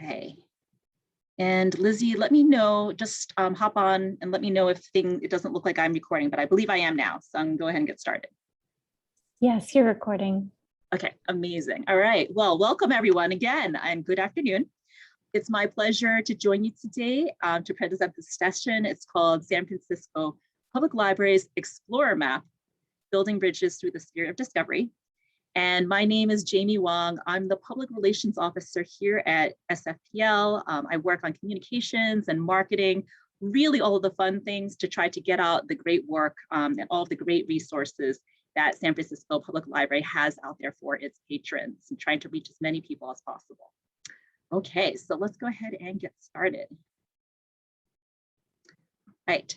Okay. And Lizzie, let me know, just hop on and let me know if it doesn't look like I'm recording, but I believe I am now. So I'm gonna go ahead and get started. Yes, you're recording. Okay, amazing. All right, well, welcome everyone again, and good afternoon. It's my pleasure to join you today to present this session. It's called San Francisco Public Library's Explorer Map, Building Bridges Through the Spirit of Discovery. And my name is Jaime Wong. I'm the Public Relations Officer here at Sfpl. I work on communications and marketing, really all of the fun things to try to get out the great work and all of the great resources that San Francisco Public Library has out there for its patrons and trying to reach as many people as possible. Okay, so let's go ahead and get started. Right,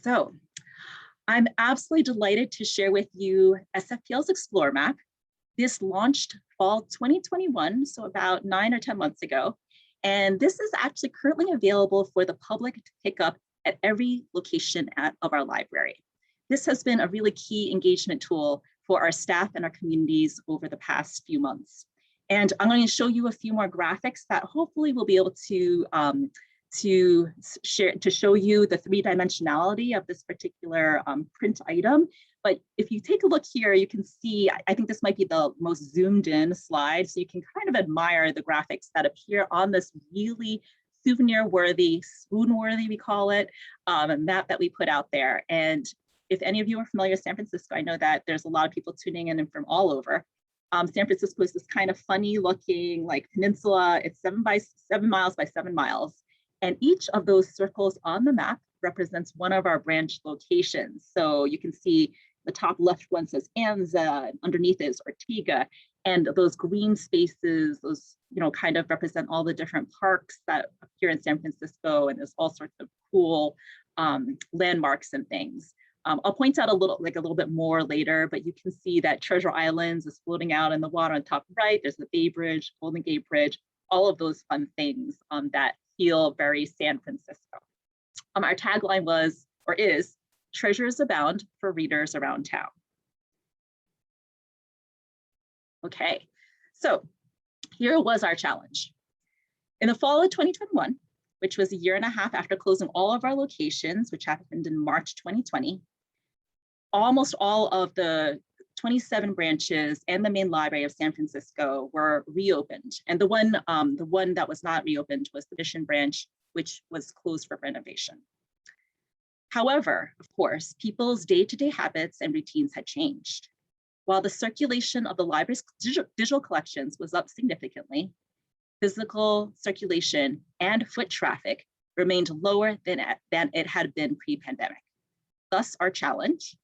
so I'm absolutely delighted to share with you Sfpl's Explorer Map. This launched fall 2021, so about 9 or 10 months ago. And this is actually currently available for the public to pick up at every location of our library. This has been a really key engagement tool for our staff and our communities over the past few months. And I'm going to show you a few more graphics that hopefully will be able to show you the three-dimensionality of this particular print item. But if you take a look here, you can see, I think this might be the most zoomed in slide, so you can kind of admire the graphics that appear on this really souvenir-worthy, spoon-worthy, we call it, map that we put out there. And if any of you are familiar with San Francisco, I know that there's a lot of people tuning in and from all over. San Francisco is this kind of funny looking like peninsula. It's 7 miles by 7 miles. And each of those circles on the map represents one of our branch locations. So you can see the top left one says Anza, underneath is Ortega, and those green spaces, those kind of represent all the different parks that appear in San Francisco, and there's all sorts of cool landmarks and things. I'll point out a little bit more later, but you can see that Treasure Islands is floating out in the water on top right. There's the Bay Bridge, Golden Gate Bridge, all of those fun things that feel very San Francisco. Our tagline was, or is, treasures abound for readers around town. Okay, so here was our challenge. In the fall of 2021, which was a year and a half after closing all of our locations, which happened in March 2020, almost all of the 27 branches and the main library of San Francisco were reopened. And the one that was not reopened was the Mission branch, which was closed for renovation. However, of course, people's day-to-day habits and routines had changed. While the circulation of the library's digital collections was up significantly, physical circulation and foot traffic remained lower than it had been pre-pandemic. Thus, our challenge: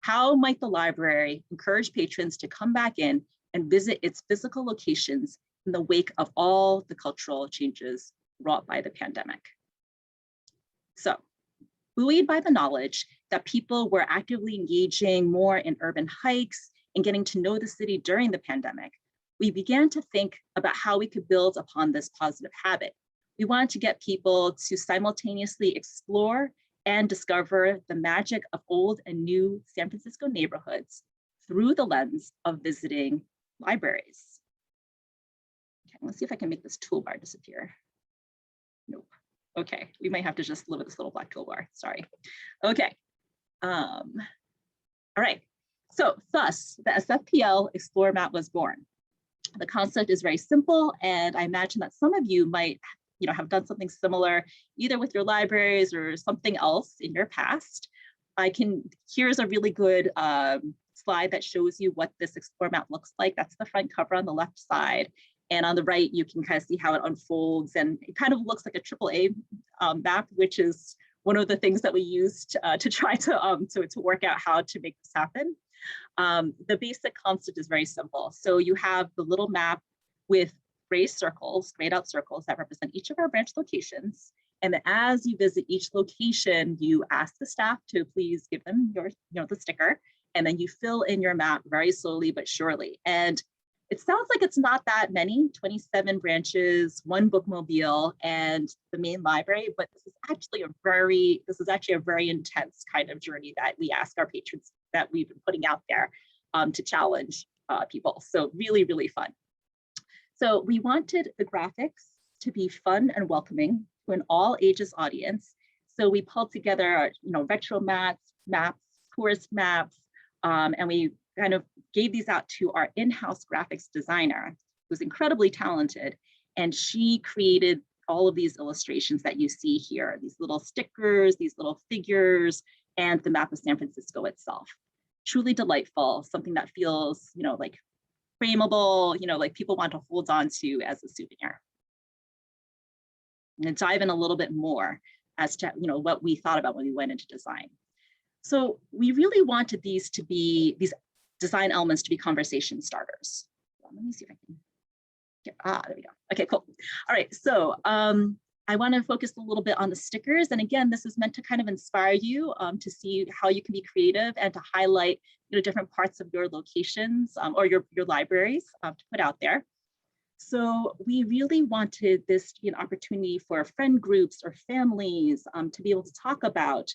how might the library encourage patrons to come back in and visit its physical locations in the wake of all the cultural changes wrought by the pandemic? So, buoyed by the knowledge that people were actively engaging more in urban hikes and getting to know the city during the pandemic, we began to think about how we could build upon this positive habit. We wanted to get people to simultaneously explore and discover the magic of old and new San Francisco neighborhoods through the lens of visiting libraries. Okay, let's see if I can make this toolbar disappear. Nope. Okay, we might have to just live with this little black toolbar, sorry. Okay, all right. So thus, the Sfpl Explorer Map was born. The concept is very simple, and I imagine that some of you might have done something similar, either with your libraries or something else in your past. Here's a really good slide that shows you what this Explorer Map looks like. That's the front cover on the left side. And on the right, you can kind of see how it unfolds, and it kind of looks like a AAA map, which is one of the things that we used to try to work out how to make this happen. The basic concept is very simple. So you have the little map with grayed out circles that represent each of our branch locations. And then as you visit each location, you ask the staff to please give them the sticker, and then you fill in your map very slowly but surely. And it sounds like it's not that many, 27 branches, 1 bookmobile, and the main library, but this is actually a very intense kind of journey that we ask our patrons that we've been putting out there to challenge people. So really, really fun. So we wanted the graphics to be fun and welcoming to an all ages audience. So we pulled together, retro maps, tourist maps, and we kind of gave these out to our in-house graphics designer, who's incredibly talented. And she created all of these illustrations that you see here, these little stickers, these little figures, and the map of San Francisco itself. Truly delightful, something that feels, like frameable, like people want to hold on to as a souvenir. And dive in a little bit more as to, what we thought about when we went into design. So we really wanted these design elements to be conversation starters. Let me see if I can get, there we go. Okay, cool. All right, so I want to focus a little bit on the stickers. And again, this is meant to kind of inspire you to see how you can be creative and to highlight different parts of your locations or your libraries to put out there. So we really wanted this to be an opportunity for friend groups or families to be able to talk about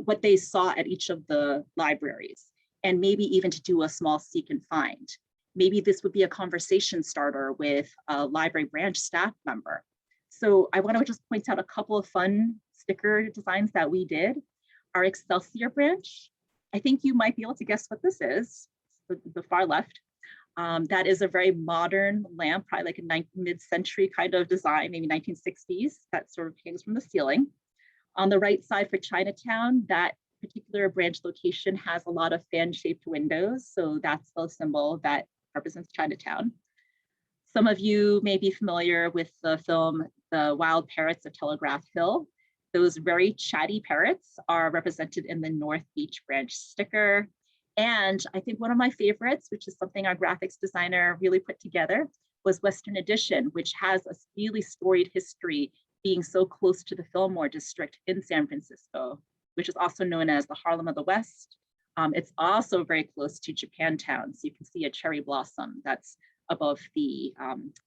what they saw at each of the libraries, and maybe even to do a small seek and find. Maybe this would be a conversation starter with a library branch staff member. So I want to just point out a couple of fun sticker designs that we did. Our Excelsior branch, I think you might be able to guess what this is, the far left. That is a very modern lamp, probably like a mid-century kind of design, maybe 1960s, that sort of hangs from the ceiling. On the right side for Chinatown, that particular branch location has a lot of fan-shaped windows, so that's the symbol that represents Chinatown. Some of you may be familiar with the film The Wild Parrots of Telegraph Hill. Those very chatty parrots are represented in the North Beach branch sticker. And I think one of my favorites, which is something our graphics designer really put together, was Western Addition, which has a really storied history being so close to the Fillmore district in San Francisco, which is also known as the Harlem of the West. It's also very close to Japantown. So you can see a cherry blossom that's above the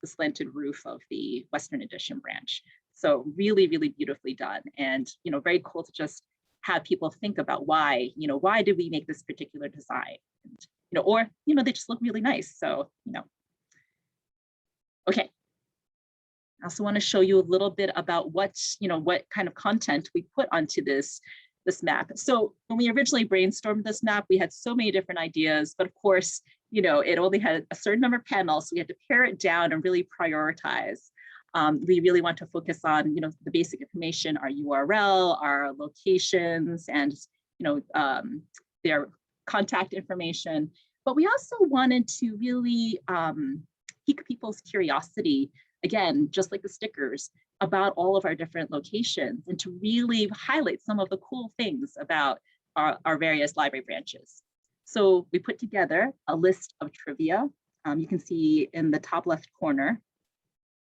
slanted roof of the Western Addition branch. So really, really beautifully done. And, very cool to just have people think about why did we make this particular design? And, or, they just look really nice. So, okay. I also want to show you a little bit about what kind of content we put onto this map. So when we originally brainstormed this map, we had so many different ideas, but of course, it only had a certain number of panels, so we had to pare it down and really prioritize. We really want to focus on, the basic information, our URL, our locations, and, their contact information. But we also wanted to really pique people's curiosity, again, just like the stickers, about all of our different locations, and to really highlight some of the cool things about our various library branches. So we put together a list of trivia. You can see in the top left corner.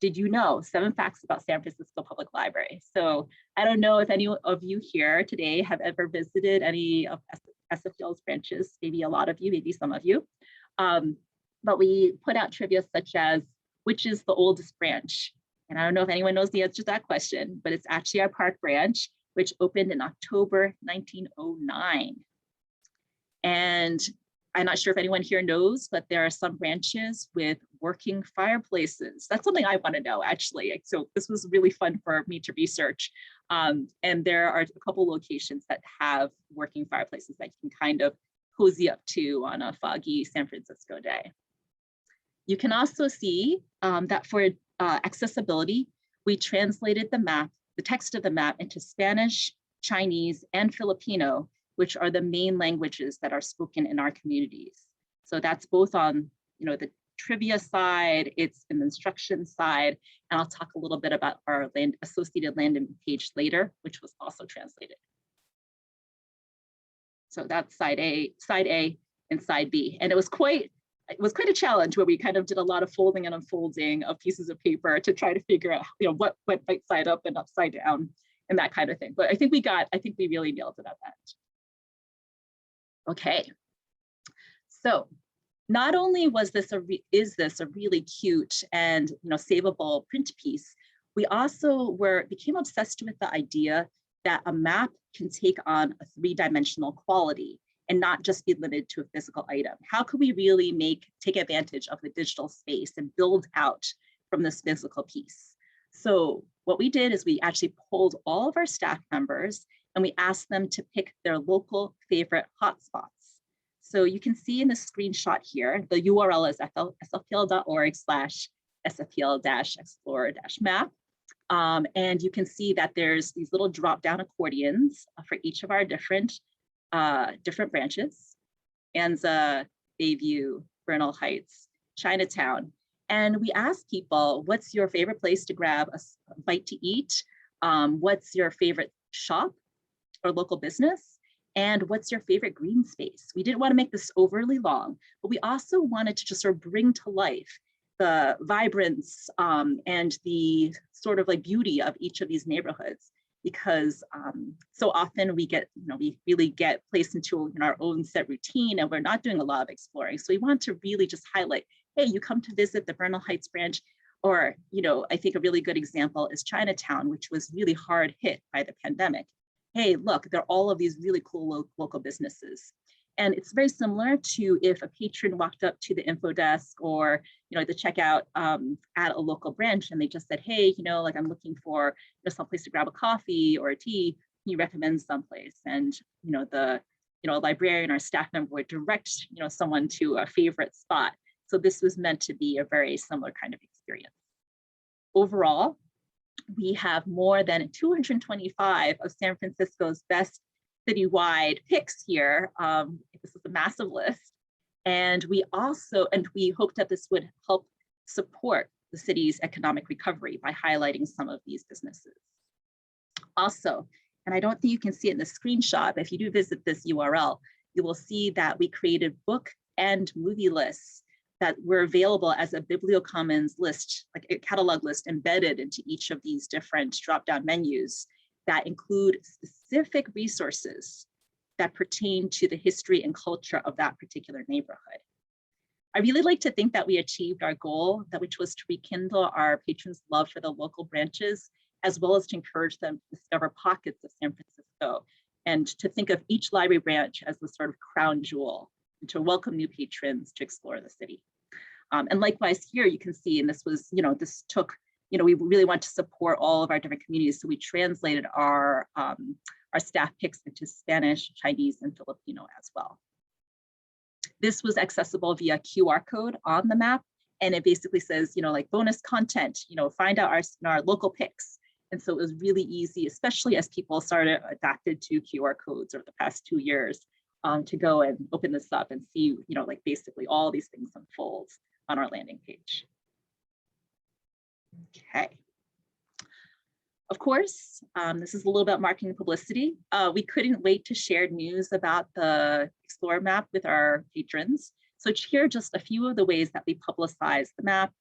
Did you know 7 facts about San Francisco Public Library? So I don't know if any of you here today have ever visited any of SFPL's branches, maybe a lot of you, maybe some of you. But we put out trivia such as, which is the oldest branch? And I don't know if anyone knows the answer to that question, but it's actually our Park branch, which opened in October 1909. And I'm not sure if anyone here knows, but there are some branches with working fireplaces. That's something I want to know, actually. So this was really fun for me to research. And there are a couple locations that have working fireplaces that you can kind of cozy up to on a foggy San Francisco day. You can also see that for accessibility, we translated the text of the map into Spanish, Chinese, and Filipino, which are the main languages that are spoken in our communities. So that's both on, the trivia side, it's in the instruction side, and I'll talk a little bit about our associated landing page later, which was also translated. So that's side A, and side B. And it was quite a challenge where we kind of did a lot of folding and unfolding of pieces of paper to try to figure out, what went right side up and upside down and that kind of thing. But I think we really nailed it at that. Okay, so not only is this a really cute and savable print piece, we also became obsessed with the idea that a map can take on a 3-dimensional quality and not just be limited to a physical item. How can we really take advantage of the digital space and build out from this physical piece. So what we did is we actually polled all of our staff members and we asked them to pick their local favorite hotspots. So you can see in the screenshot here, the URL is sfpl.org/sfpl-explorer-map. And you can see that there's these little drop-down accordions for each of our different branches: Anza, Bayview, Bernal Heights, Chinatown. And we asked people, what's your favorite place to grab a bite to eat? What's your favorite shop or local business? And what's your favorite green space? We didn't want to make this overly long, but we also wanted to just sort of bring to life the vibrance and the sort of like beauty of each of these neighborhoods, because so often we get, we really get placed into our own set routine and we're not doing a lot of exploring. So we want to really just highlight, hey, you come to visit the Bernal Heights branch, or, I think a really good example is Chinatown, which was really hard hit by the pandemic. Hey, look, there are all of these really cool local businesses. And it's very similar to if a patron walked up to the info desk or, the checkout at a local branch and they just said, hey, like I'm looking for someplace to grab a coffee or a tea, can you recommend someplace? And, the librarian or staff member would direct, someone to a favorite spot. So this was meant to be a very similar kind of experience. Overall, we have more than 225 of San Francisco's best citywide picks here. This is a massive list. And we hoped that this would help support the city's economic recovery by highlighting some of these businesses. Also, and I don't think you can see it in the screenshot, but if you do visit this URL, you will see that we created book and movie lists that were available as a bibliocommons list, like a catalog list embedded into each of these different drop-down menus that include specific resources that pertain to the history and culture of that particular neighborhood. I really like to think that we achieved our goal, which was to rekindle our patrons' love for the local branches, as well as to encourage them to discover pockets of San Francisco and to think of each library branch as the sort of crown jewel, and to welcome new patrons to explore the city. And likewise here, you can see, and this was, this took, we really want to support all of our different communities. So we translated our staff picks into Spanish, Chinese, and Filipino as well. This was accessible via QR code on the map. And it basically says, like bonus content, find out our local picks. And so it was really easy, especially as people started adapted to QR codes over the past 2 years, to go and open this up and see, like basically all these things unfold on our landing page. Okay. Of course, this is a little about marketing and publicity. We couldn't wait to share news about the Explorer map with our patrons. So here are just a few of the ways that we publicize the map.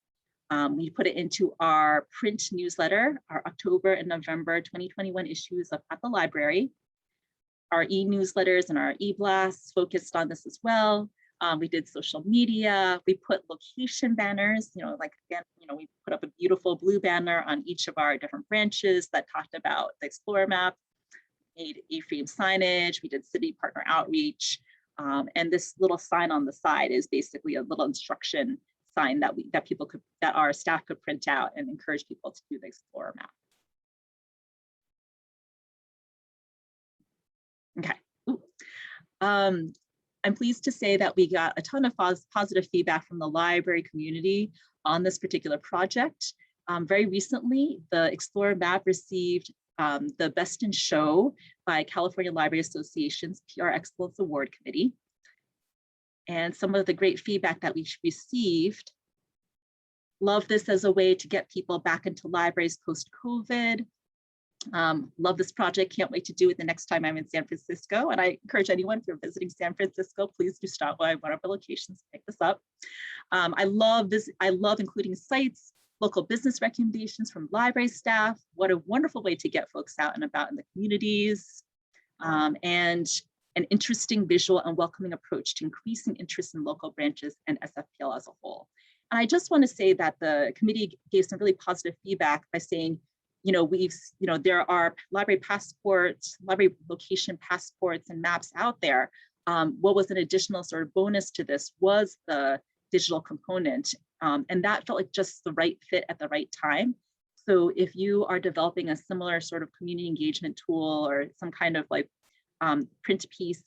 We put it into our print newsletter, our October and November 2021 issues of At the Library. Our e-newsletters and our e-blasts focused on this as well. We did social media. We put location banners, like again, we put up a beautiful blue banner on each of our different branches that talked about the Explorer map, made A-frame signage. We did city partner outreach. And this little sign on the side is basically a little instruction sign that our staff could print out and encourage people to do the Explorer map. Okay. I'm pleased to say that we got a ton of positive feedback from the library community on this particular project. Very recently, the Explorer map received the Best in Show by California Library Association's PR Excellence Award Committee. And some of the great feedback that we received: love this as a way to get people back into libraries post-COVID. Love this project, can't wait to do it the next time I'm in San Francisco. And I encourage anyone, if you're visiting San Francisco, please do stop by one of our locations to pick this up. I love including sites, local business recommendations from library staff. What a wonderful way to get folks out and about in the communities. And an interesting visual and welcoming approach to increasing interest in local branches and SFPL as a whole. And I just want to say that the committee gave some really positive feedback by saying, there are library passports, library location passports and maps out there. What was an additional sort of bonus to this was the digital component And that felt like just the right fit at the right time. So if you are developing a similar sort of community engagement tool or some kind of like print piece,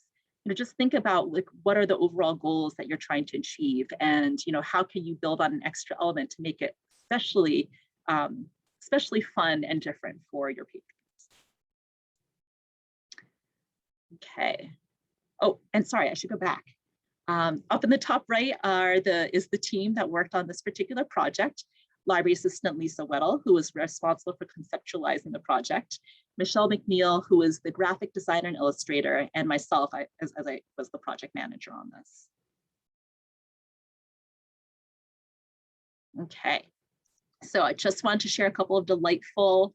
just think about like what are the overall goals that you're trying to achieve, and how can you build on an extra element to make it especially fun and different for your patrons. Okay. Oh, and sorry, I should go back. Up in the top right is the team that worked on this particular project. Library assistant Lisa Weddle, who was responsible for conceptualizing the project, Michelle McNeil, who is the graphic designer and illustrator, and myself, as I was the project manager on this. Okay, so I just want to share a couple of delightful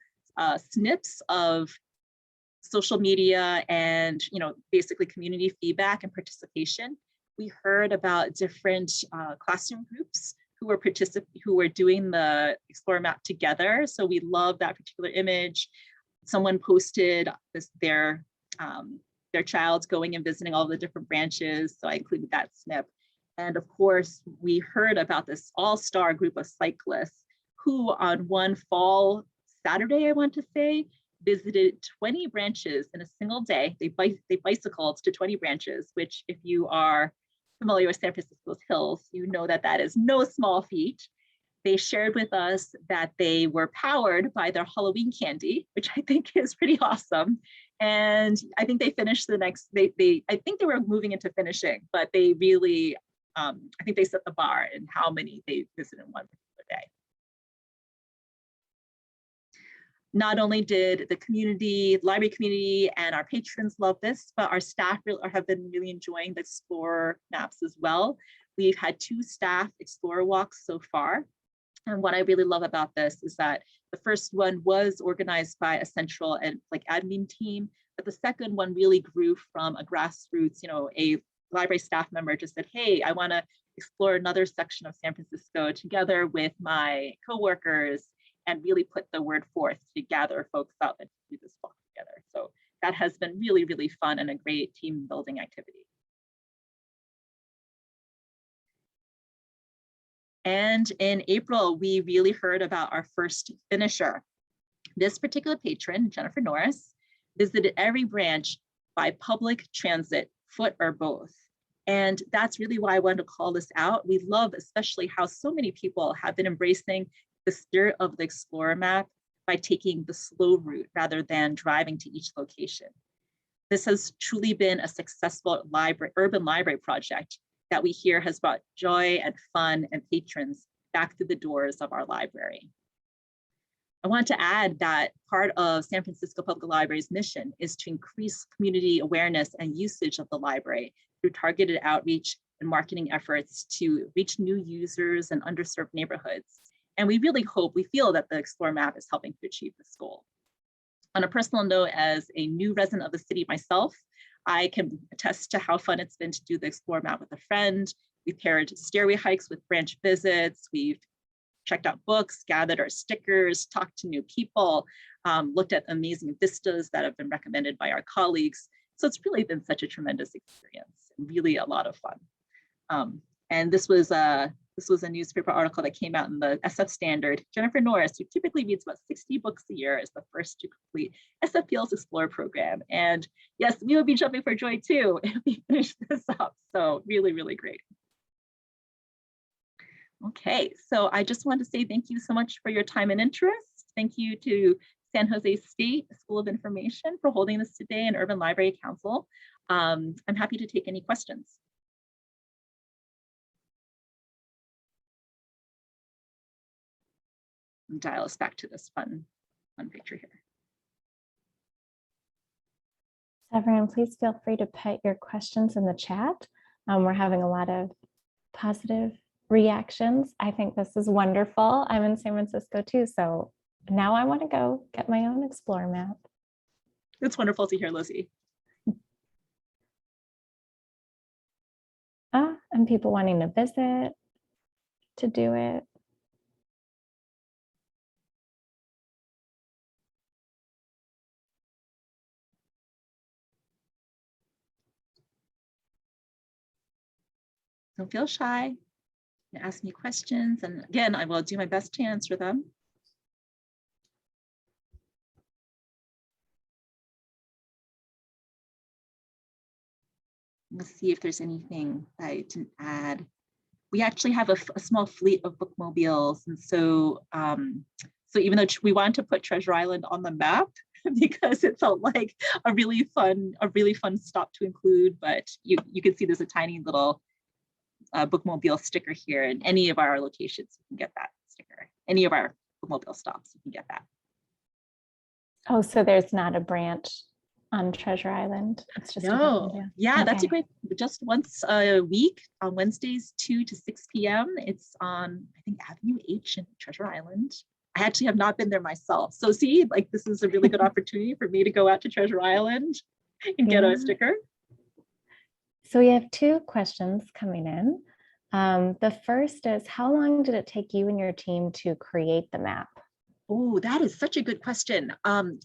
snips of social media and basically community feedback and participation. We heard about different classroom groups who were doing the Explorer Map together. So we love that particular image. Someone posted their child going and visiting all the different branches. So I included that snip. And of course, we heard about this all-star group of cyclists who on one fall Saturday, I want to say, visited 20 branches in a single day. They bicycled to 20 branches, which if you are familiar with San Francisco's hills, you know that that is no small feat. They shared with us that they were powered by their Halloween candy, which I think is pretty awesome. And I think they finished I think they were moving into finishing, but they really, I think they set the bar in how many they visited in one particular day. Not only did the library community and our patrons love this, but our staff have been really enjoying the Explorer maps as well. We've had 2 staff Explorer walks so far. And what I really love about this is that the first one was organized by a central and admin team, but the second one really grew from a grassroots, a library staff member just said, hey, I want to explore another section of San Francisco together with my coworkers, and really put the word forth to gather folks up and do this walk together. So that has been really, really fun and a great team building activity. And in April, we really heard about our first finisher. This particular patron, Jennifer Norris, visited every branch by public transit, foot or both. And that's really why I wanted to call this out. We love especially how so many people have been embracing the spirit of the Explorer Map by taking the slow route rather than driving to each location. This has truly been a successful urban library project that we hear has brought joy and fun and patrons back through the doors of our library. I want to add that part of San Francisco Public Library's mission is to increase community awareness and usage of the library through targeted outreach and marketing efforts to reach new users and underserved neighborhoods. And we feel that the Explorer Map is helping to achieve this goal. On a personal note, as a new resident of the city myself, I can attest to how fun it's been to do the Explorer Map with a friend. We've paired stairway hikes with branch visits. We've checked out books, gathered our stickers, talked to new people, looked at amazing vistas that have been recommended by our colleagues. So it's really been such a tremendous experience, and really a lot of fun. And this was a newspaper article that came out in the SF Standard. Jennifer Norris, who typically reads about 60 books a year, is the first to complete Sfpl's Explorer program. And yes, we would be jumping for joy too if we finish this up. So really, really great. Okay, so I just want to say thank you so much for your time and interest. Thank you to San Jose State School of Information for holding this today, and Urban Library Council. I'm happy to take any questions. And dial us back to this fun picture here. Everyone, please feel free to put your questions in the chat. We're having a lot of positive reactions. I think this is wonderful. I'm in San Francisco too, so now I want to go get my own Explorer Map. It's wonderful to hear, Lizzie. And people wanting to visit to do it. Don't feel shy. ask me questions. And again, I will do my best to answer them. Let's see if there's anything I didn't add. We actually have a small fleet of bookmobiles. And so, so even though we wanted to put Treasure Island on the map because it felt like a really fun stop to include, but you can see there's a tiny little bookmobile sticker here. In any of our locations, you can get that sticker. Any of our bookmobile stops, you can get that. Oh, so there's not a branch on Treasure Island. It's just No, yeah, okay. That's a great, just once a week on Wednesdays, 2 to 6 p.m. It's on, I think, Avenue H in Treasure Island. I actually have not been there myself. So see, like this is a really good opportunity for me to go out to Treasure Island and get a sticker. So we have two questions coming in. The first is, how long did it take you and your team to create the map? Oh, that is such a good question.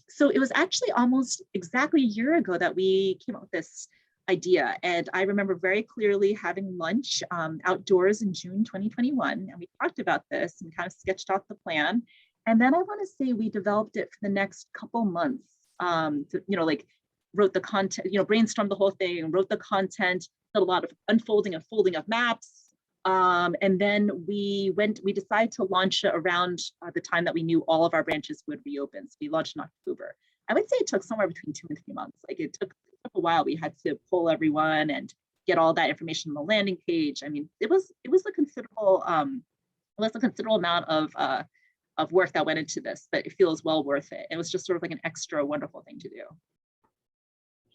So it was actually almost exactly a year ago that we came up with this idea. And I remember very clearly having lunch outdoors in June 2021. And we talked about this and kind of sketched out the plan. And then I want to say we developed it for the next couple months. Like wrote the content, brainstormed the whole thing, wrote the content, did a lot of unfolding and folding of maps. And then we decided to launch it around the time that we knew all of our branches would reopen. So we launched in October. I would say it took somewhere between 2 and 3 months. Like it took a while. We had to pull everyone and get all that information on the landing page. I mean, it was a considerable amount of work that went into this, but it feels well worth it. It was just sort of like an extra wonderful thing to do.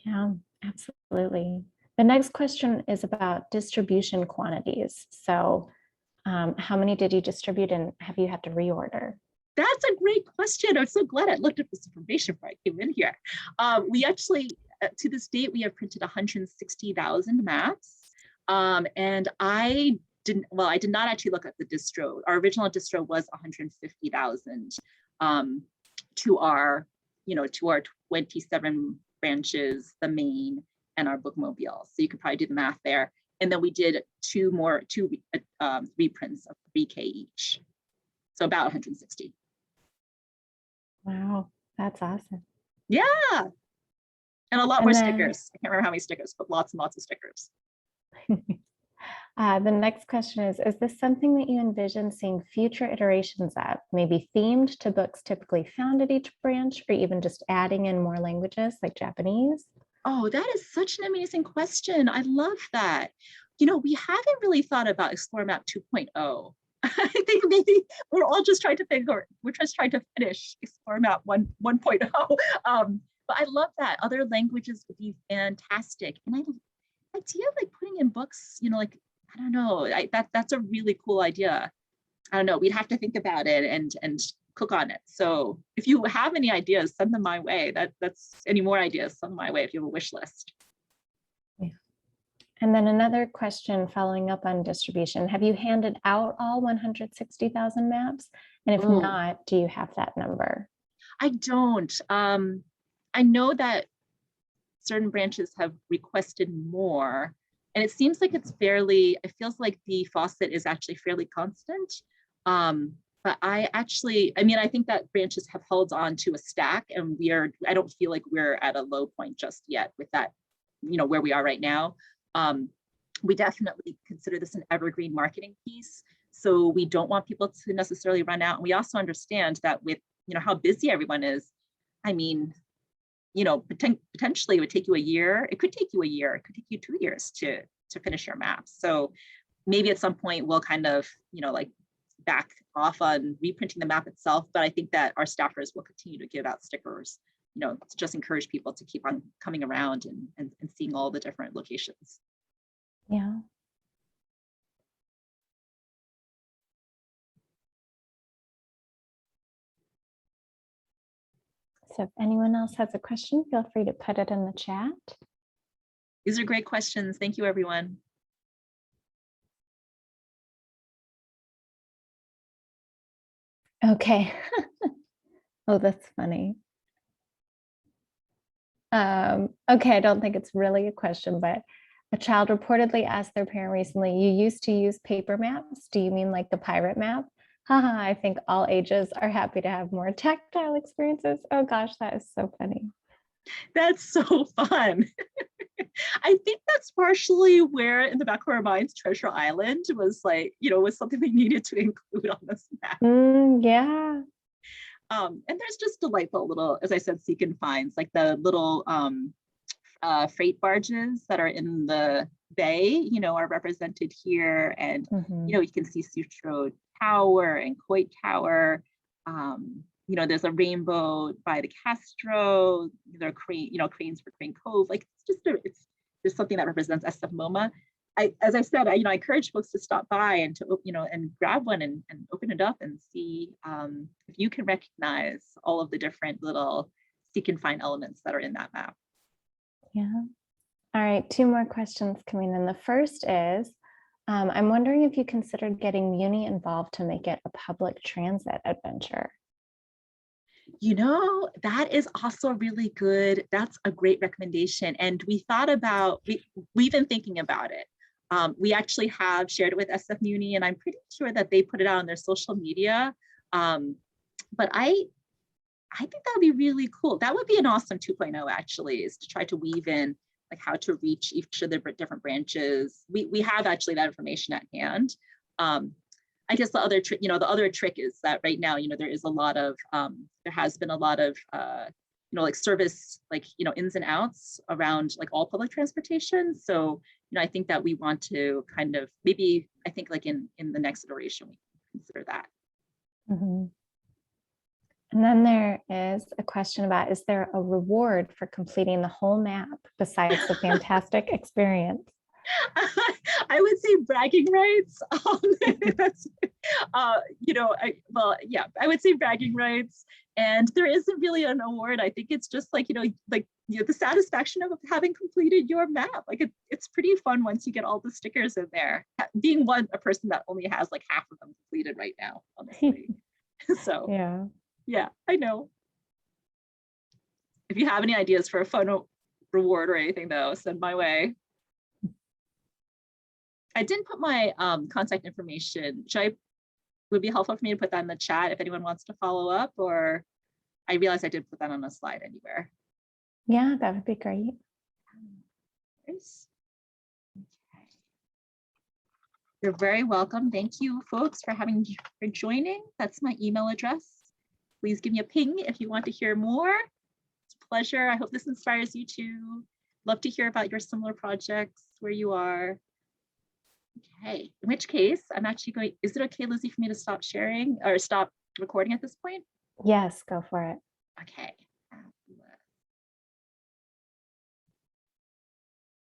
Yeah, absolutely. The next question is about distribution quantities. So how many did you distribute and have you had to reorder? That's a great question. I'm so glad I looked up this information before I came in here. We actually, to this date, we have printed 160,000 maps. And I did not actually look at the distro. Our original distro was 150,000 to our 27 branches, the main, and our bookmobile. So you could probably do the math there. And then we did two reprints of 3K each. So about 160. Wow, that's awesome. Yeah. And a lot more stickers. I can't remember how many stickers, but lots and lots of stickers. The next question is this something that you envision seeing future iterations of, maybe themed to books typically found at each branch, or even just adding in more languages like Japanese? Oh, that is such an amazing question. I love that. We haven't really thought about Explorer Map 2.0. I think maybe we're just trying to finish Explorer Map 1.0. But I love that. Other languages would be fantastic. And the idea of like putting in books, like, I don't know, that's a really cool idea. I don't know, we'd have to think about it and cook on it. So if you have any ideas, send them my way. That's any more ideas, send them my way if you have a wish list. Yeah. And then another question following up on distribution. Have you handed out all 160,000 maps? And if not, do you have that number? I don't. I know that certain branches have requested more, and it seems like it feels like the faucet is actually fairly constant. But I think that branches have held on to a stack, and I don't feel like we're at a low point just yet with that, where we are right now. We definitely consider this an evergreen marketing piece. So we don't want people to necessarily run out. And we also understand that with, how busy everyone is, I mean, potentially it would take you a year. It could take you a year. It could take you 2 years to finish your maps. So maybe at some point we'll kind of, back off on reprinting the map itself. But I think that our staffers will continue to give out stickers, to just encourage people to keep on coming around and seeing all the different locations. Yeah. So if anyone else has a question, feel free to put it in the chat. These are great questions. Thank you, everyone. Okay. Oh, that's funny. Okay, I don't think it's really a question, but A child reportedly asked their parent recently, "You used to use paper maps? Do you mean like the pirate map?" Haha, I think all ages are happy to have more tactile experiences. Oh gosh, that is so funny. That's so fun. I think that's partially where in the back of our minds, Treasure Island was like, was something we needed to include on this map. Yeah. And there's just delightful little, as I said, seek and finds, like the little freight barges that are in the bay, are represented here. And, you can see Sutro Tower and Coit Tower. There's a rainbow by the Castro. There are cranes for Crane Cove. Like it's just something that represents SF MoMA. As I said, I encourage folks to stop by and to and grab one and open it up and see if you can recognize all of the different little seek and find elements that are in that map. Yeah. All right, 2 more questions coming in. The first is, I'm wondering if you considered getting Muni involved to make it a public transit adventure. That is also really good. That's a great recommendation. And we thought about, we've been thinking about it. We actually have shared it with SF Muni, and I'm pretty sure that they put it out on their social media. But I think that would be really cool. That would be an awesome 2.0 actually, is to try to weave in like how to reach each of the different branches. We have actually that information at hand. I guess the other trick, the other trick is that right now, there is a lot of, there has been a lot of, like service, like, ins and outs around like all public transportation. So, I think that we want to kind of maybe, I think like in the next iteration, we can consider that. And then there is a question about, is there a reward for completing the whole map besides the fantastic experience? I would say bragging rights. I would say bragging rights. And there isn't really an award. I think it's just like, the satisfaction of having completed your map. Like it's pretty fun once you get all the stickers in there. Being a person that only has like half of them completed right now, honestly. So yeah, I know. If you have any ideas for a fun reward or anything though, send my way. I didn't put my contact information. Would it be helpful for me to put that in the chat if anyone wants to follow up, or I realized I did put that on a slide anywhere. Yeah, that would be great. Nice. Okay. You're very welcome. Thank you folks for joining. That's my email address. Please give me a ping if you want to hear more. It's a pleasure. I hope this inspires you too. Love to hear about your similar projects, where you are. Okay, in which case I'm actually going, is it okay, Lizzie, for me to stop sharing or stop recording at this point? Yes, go for it. Okay.